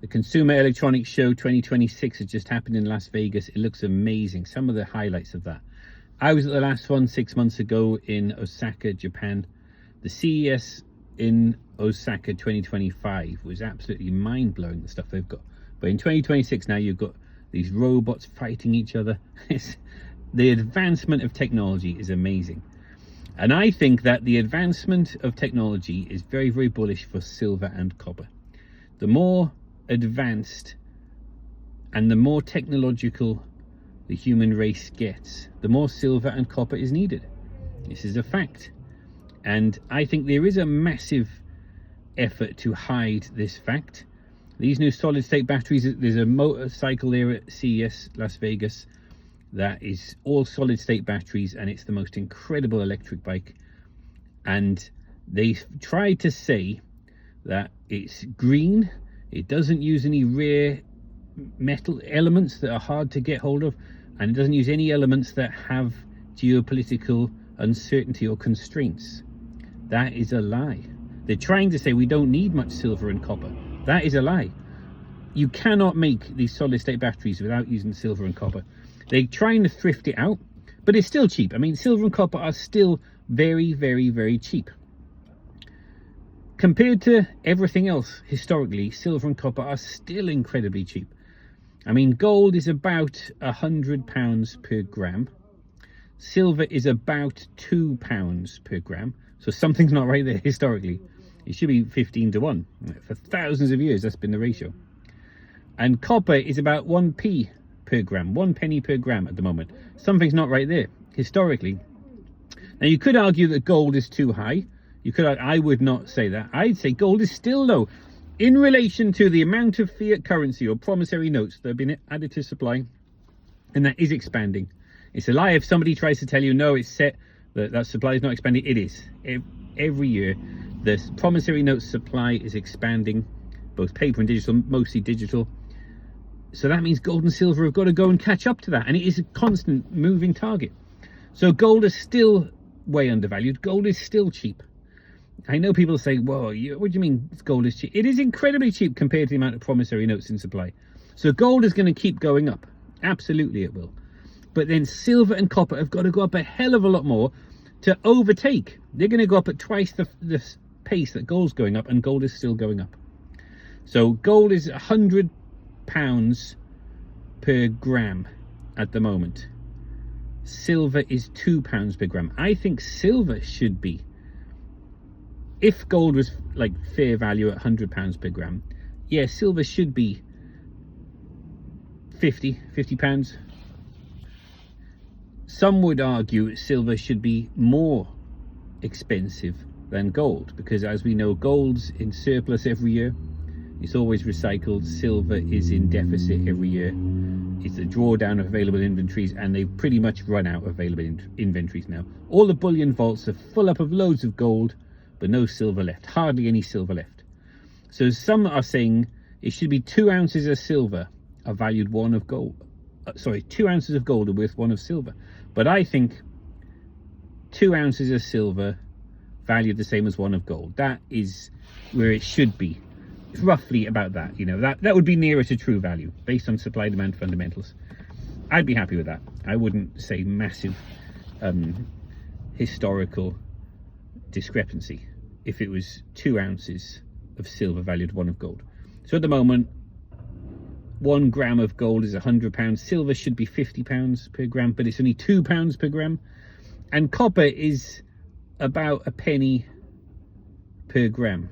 The Consumer Electronics Show 2026 has just happened in Las Vegas. It looks amazing. Some of the highlights of that. I was at the last one 6 months ago in Osaka, Japan. The CES in Osaka 2025 was absolutely mind-blowing, the stuff they've got. But in 2026 now, you've got these robots fighting each other. The advancement of technology is amazing. And I think that the advancement of technology is very, very bullish for silver and copper. The more advanced and the more technological the human race gets, the more silver and copper is needed. This is a fact. And I think there is a massive effort to hide this fact. These new solid state batteries, there's a motorcycle there at CES Las Vegas that is all solid state batteries, and it's the most incredible electric bike. And they tried to say that it's green, it doesn't use any rare metal elements that are hard to get hold of, and it doesn't use any elements that have geopolitical uncertainty or constraints. That is a lie. They're trying to say we don't need much silver and copper. That is a lie. You cannot make these solid state batteries without using silver and copper. They're trying to thrift it out, but it's still cheap. I mean, silver and copper are still very, very, very cheap. Compared to everything else, historically, silver and copper are still incredibly cheap. I mean, gold is about £100 per gram. Silver is about £2 per gram. So something's not right there historically. It should be 15 to 1. For thousands of years, that's been the ratio. And copper is about 1p per gram, 1 penny per gram at the moment. Something's not right there historically. Now, you could argue that gold is too high. I would not say that. I'd say gold is still low in relation to the amount of fiat currency or promissory notes that have been added to supply, and that is expanding. It's a lie if somebody tries to tell you, no, it's set, that supply is not expanding. It is. Every year, the promissory note supply is expanding, both paper and digital, mostly digital. So that means gold and silver have got to go and catch up to that, and it is a constant moving target. So gold is still way undervalued. Gold is still cheap. I know people say, whoa, what do you mean gold is cheap? It is incredibly cheap compared to the amount of promissory notes in supply. So gold is going to keep going up. Absolutely it will. But then silver and copper have got to go up a hell of a lot more to overtake. They're going to go up at twice the pace that gold's going up, and gold is still going up. So gold is £100 per gram at the moment. Silver is £2 per gram. I think silver should be, if gold was like fair value at £100 per gram, yeah, silver should be 50 pounds. Some would argue silver should be more expensive than gold, because as we know, gold's in surplus every year. It's always recycled. Silver is in deficit every year. It's a drawdown of available inventories, and they've pretty much run out of available inventories now. All the bullion vaults are full up of loads of gold, but no silver left. Hardly any silver left. So some are saying it should be 2 ounces of silver are valued 1 of gold. 2 ounces of gold are worth 1 of silver. But I think 2 ounces of silver valued the same as 1 of gold. That is where it should be. It's roughly about that. You know, that would be nearer to true value based on supply demand fundamentals. I'd be happy with that. I wouldn't say massive historical discrepancy if it was 2 ounces of silver valued 1 of gold. So at the moment, 1 gram of gold is £100. Silver should be £50 per gram, but it's only £2 per gram. And copper is about 1 penny per gram.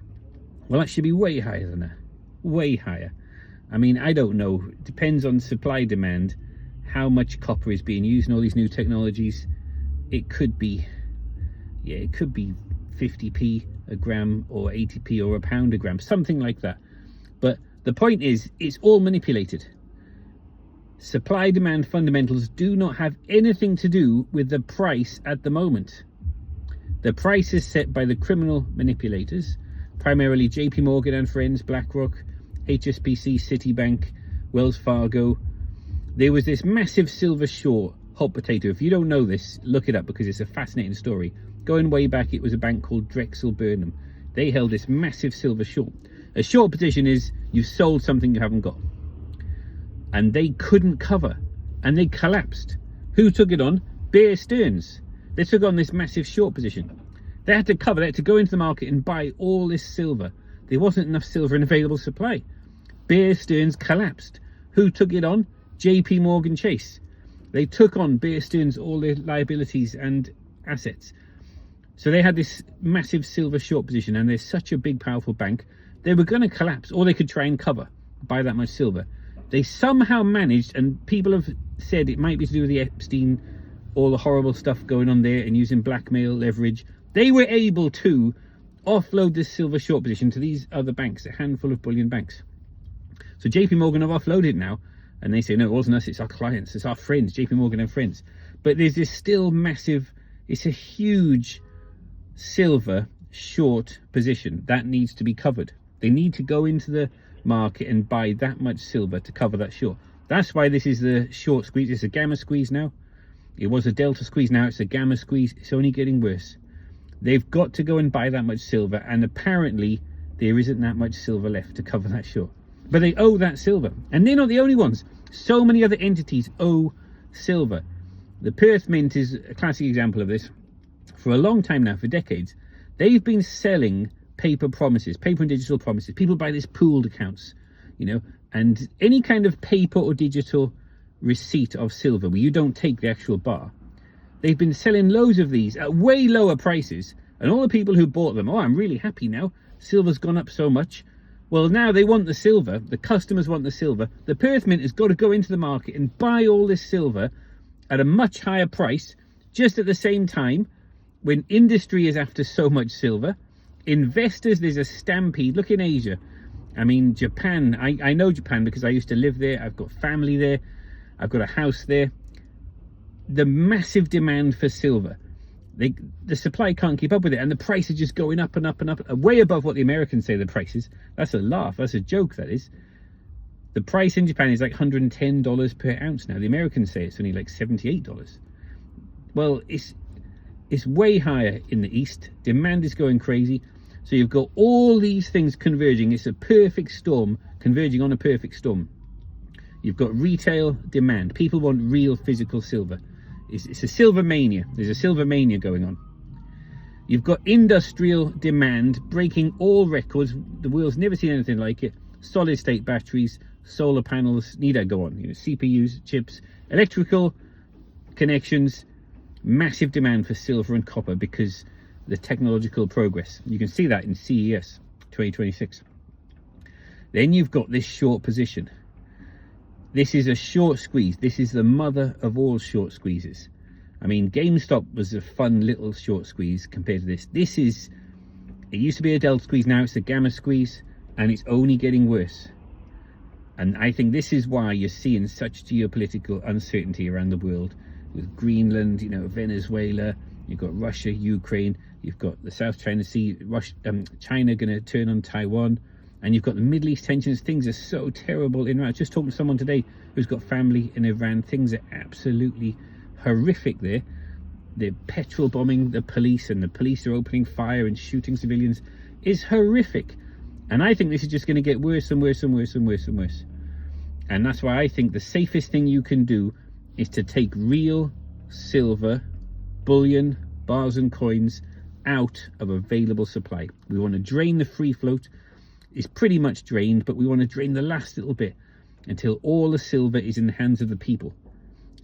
Well, that should be way higher than that. Way higher. I mean, I don't know. It depends on supply demand, how much copper is being used in all these new technologies. It could be, yeah, it could be 50p a gram or 80p or £1 a gram, something like that. But the point is, it's all manipulated. Supply demand fundamentals do not have anything to do with the price at the moment. The price is set by the criminal manipulators, primarily JP Morgan and friends, BlackRock, HSBC, Citibank, Wells Fargo. There was this massive silver short, hot potato. If you don't know this, look it up because it's a fascinating story. Going way back, it was a bank called Drexel Burnham. They held this massive silver short. A short position is You've sold something you haven't got. And they couldn't cover, and they collapsed. Who took it on? Bear Stearns. They took on this massive short position. They had to cover, they had to go into the market and buy all this silver. There wasn't enough silver in available supply. Bear Stearns collapsed. Who took it on? JP Morgan Chase. They took on Bear Stearns all their liabilities and assets. So they had this massive silver short position, and they're such a big, powerful bank. They were going to collapse, or they could try and cover, buy that much silver. They somehow managed, and people have said it might be to do with the Epstein, all the horrible stuff going on there and using blackmail, leverage. They were able to offload this silver short position to these other banks, a handful of bullion banks. So JP Morgan have offloaded it now, and they say, no, it wasn't us, it's our clients, it's our friends, JP Morgan and friends. But there's this still massive, it's a huge silver short position that needs to be covered. They need to go into the market and buy that much silver to cover that short. That's why this is the short squeeze. It's a gamma squeeze now. It was a delta squeeze, now it's a gamma squeeze. It's only getting worse. They've got to go and buy that much silver, and apparently there isn't that much silver left to cover that short. But they owe that silver, and they're not the only ones. So many other entities owe silver. The Perth Mint is a classic example of this. For a long time now, for decades, they've been selling paper promises, paper and digital promises. People buy these pooled accounts, you know, and any kind of paper or digital receipt of silver where you don't take the actual bar. They've been selling loads of these at way lower prices, and all the people who bought them, oh, I'm really happy now, silver's gone up so much. Well, now they want the silver, the customers want the silver. The Perth Mint has got to go into the market and buy all this silver at a much higher price, just at the same time when industry is after so much silver. Investors, there's a stampede. Look in Asia. I mean, Japan, I know Japan because I used to live there. I've got family there. I've got a house there. The massive demand for silver. The supply can't keep up with it, and the price is just going up and up and up, way above what the Americans say the price is. That's a laugh. That's a joke, that is. The price in Japan is like $110 per ounce now. The Americans say it's only like $78. Well, it's way higher in the East. Demand is going crazy. So you've got all these things converging. It's a perfect storm, converging on a perfect storm. You've got retail demand. People want real physical silver. It's a silver mania. There's a silver mania going on. You've got industrial demand breaking all records. The world's never seen anything like it. Solid state batteries, solar panels, need I go on? You know, CPUs, chips, electrical connections. Massive demand for silver and copper because the technological progress. You can see that in CES 2026. Then you've got this short position. This is a short squeeze. This is the mother of all short squeezes. I mean, GameStop was a fun little short squeeze compared to this. It used to be a delta squeeze, now it's a gamma squeeze, and it's only getting worse. And I think this is why you're seeing such geopolitical uncertainty around the world, with Greenland, you know, Venezuela, you've got Russia, Ukraine, you've got the South China Sea, China going to turn on Taiwan, and you've got the Middle East tensions. Things are so terrible in Iran. I was just talking to someone today who's got family in Iran. Things are absolutely horrific there. They're petrol bombing the police, and the police are opening fire and shooting civilians. It's horrific. And I think this is just going to get worse and worse and worse and worse and worse. And that's why I think the safest thing you can do is to take real silver, bullion, bars and coins out of available supply. We want to drain the free float. It's pretty much drained, but we want to drain the last little bit until all the silver is in the hands of the people.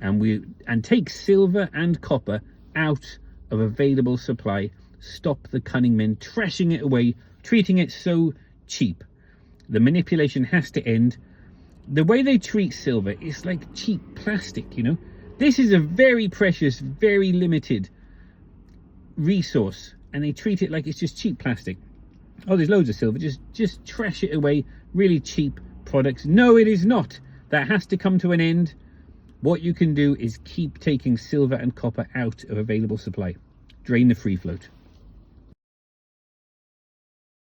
And take silver and copper out of available supply. Stop the cunning men trashing it away, treating it so cheap. The manipulation has to end. The way they treat silver is like cheap plastic, you know. This is a very precious, very limited resource, and they treat it like it's just cheap plastic. Oh, there's loads of silver, just trash it away. Really cheap products. No, it is not. That has to come to an end. What you can do is keep taking silver and copper out of available supply. Drain the free float.